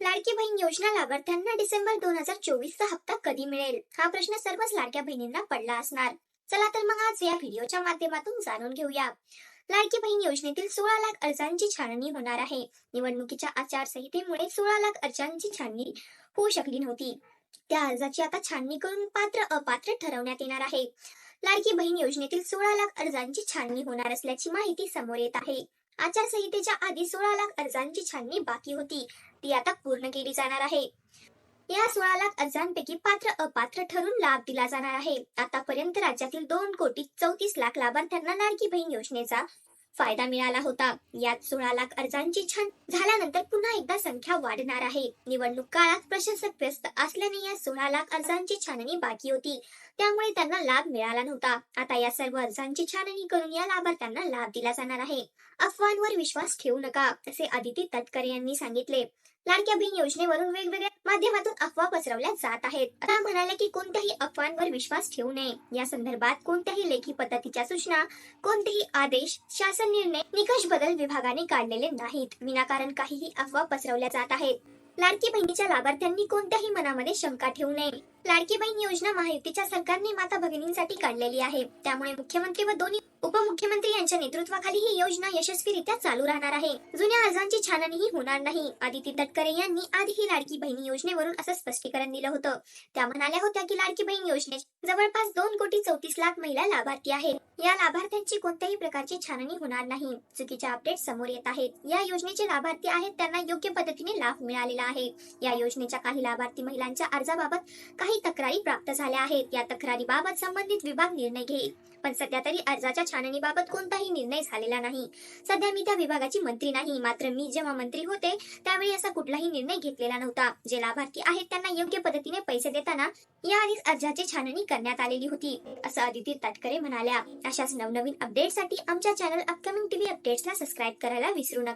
लाडकी बहीण योजना लाभार्थ्यांना डिसेंबर 2024 चा हप्ता कधी मिळेल? हा प्रश्न सर्वच लाडक्या बहिणींना पडला असणार. चला तर मग आज या व्हिडिओच्या माध्यमातून जाणून घेऊया. लाडकी बहीण योजनेतील 16 लाख अर्जांची छाननी होणार आहे. निवडणुकीच्या आचारसंहितेमुळे 16 लाख अर्जांची छाननी होऊ शकली नव्हती. त्या अर्जाची आता छाननी करून पात्र अपात्र ठरवण्यात येणार आहे. लाडकी बहीण योजनेतील 16 लाख अर्जांची छाननी होणार असल्याची माहिती समोर येत आहे. आचारसंहितेच्या आधी 16 लाख अर्जांची छाननी बाकी होती, ती आता पूर्ण केली जाणार आहे. या 16 लाख अर्जांपैकी पात्र अपात्र ठरून लाभ दिला जाणार आहे. आतापर्यंत राज्यातील 2,34,00,000 लाभार्थ्यांना लाडकी बहीण योजनेचा फायदा मिळाला होता. यात 16 लाख अर्जांची छान झाल्यानंतर पुन्हा एकदा संख्या वाढणार आहे. निवडणूक काळात प्रशासक व्यस्त असल्याने या 16 लाख अर्जांची छाननी बाकी होती, त्यामुळे त्यांना लाभ मिळाला नव्हता. आता या सर्व अर्जांची छाननी करून या लाभार्थ्यांना लाभ दिला जाणार आहे. अफवांवर विश्वास ठेवू नका, असे आदिती तटकरे यांनी सांगितले. लाडक्या बहीण योजनेवरून वेगवेगळ्या माध्यमातून अफवा पसरवल्या जात आहेत. आता म्हणाले की कोणत्याही अफवांवर विश्वास ठेवू नये. या संदर्भात कोणत्याही लेखी पद्धतीच्या सूचना, कोणतेही आदेश, शासन निर्णय, निकष बदल विभागाने काढलेले नाहीत. विनाकारण काहीही अफवा पसरवल्या जात आहेत. लाडकी बहिणीच्या लाभार्थ्यांनी कोणत्याही मनामध्ये शंका ठेवू नये. लाडकी बहीण योजना महायुतीच्या सरकारने माता भगिनींसाठी काढलेली आहे. त्यामुळे मुख्यमंत्री व दोन्ही उपमुख्यमंत्री यांच्या नेतृत्वाखाली ही योजना यशस्वीरित्या चालू राहणार आहे. जुन्या अर्जांची छाननीही होणार नाही. आदिती तटकरे यांनी आधीही लाडकी बहीण योजनेवरून असं स्पष्टीकरण दिलं होतं. त्या म्हणाल्या होत्या की लाडकी बहीण योजनेत जवळपास 2,34,00,000 महिला लाभार्थी आहेत. या लाभार्थ्यांची कोणत्याही प्रकारची छाननी होणार नाही. चुकीचे अपडेट समोर येत आहेत. या योजनेचे लाभार्थी आहेत त्यांना योग्य पद्धतीने लाभ मिळालेला आहे. या योजनेच्या काही लाभार्थी महिलांच्या अर्जाबाबत काही तक्रारी प्राप्त झाल्या आहेत. या तक्रारीबाबत संबंधित विभाग निर्णय घेईल. पण सध्या तरी अर्जाच्या छाननीबाबत कोणताही निर्णय झालेला नाही. सध्या मी त्या विभागाची मंत्री नाही, मात्र मी जेव्हा मंत्री होते त्यावेळी असा कुठलाही निर्णय घेतलेला नव्हता. जे लाभार्थी आहेत त्यांना योग्य पद्धतीने पैसे देताना याआधीच अर्जाची छाननी करण्यात आलेली होती, असं आदिती तटकरे म्हणाल्या. अशाच नवनवीन अपडेटसाठी आमच्या चॅनल अपकमिंग टीव्ही अपडेट्सला सबस्क्राईब करायला विसरू नका.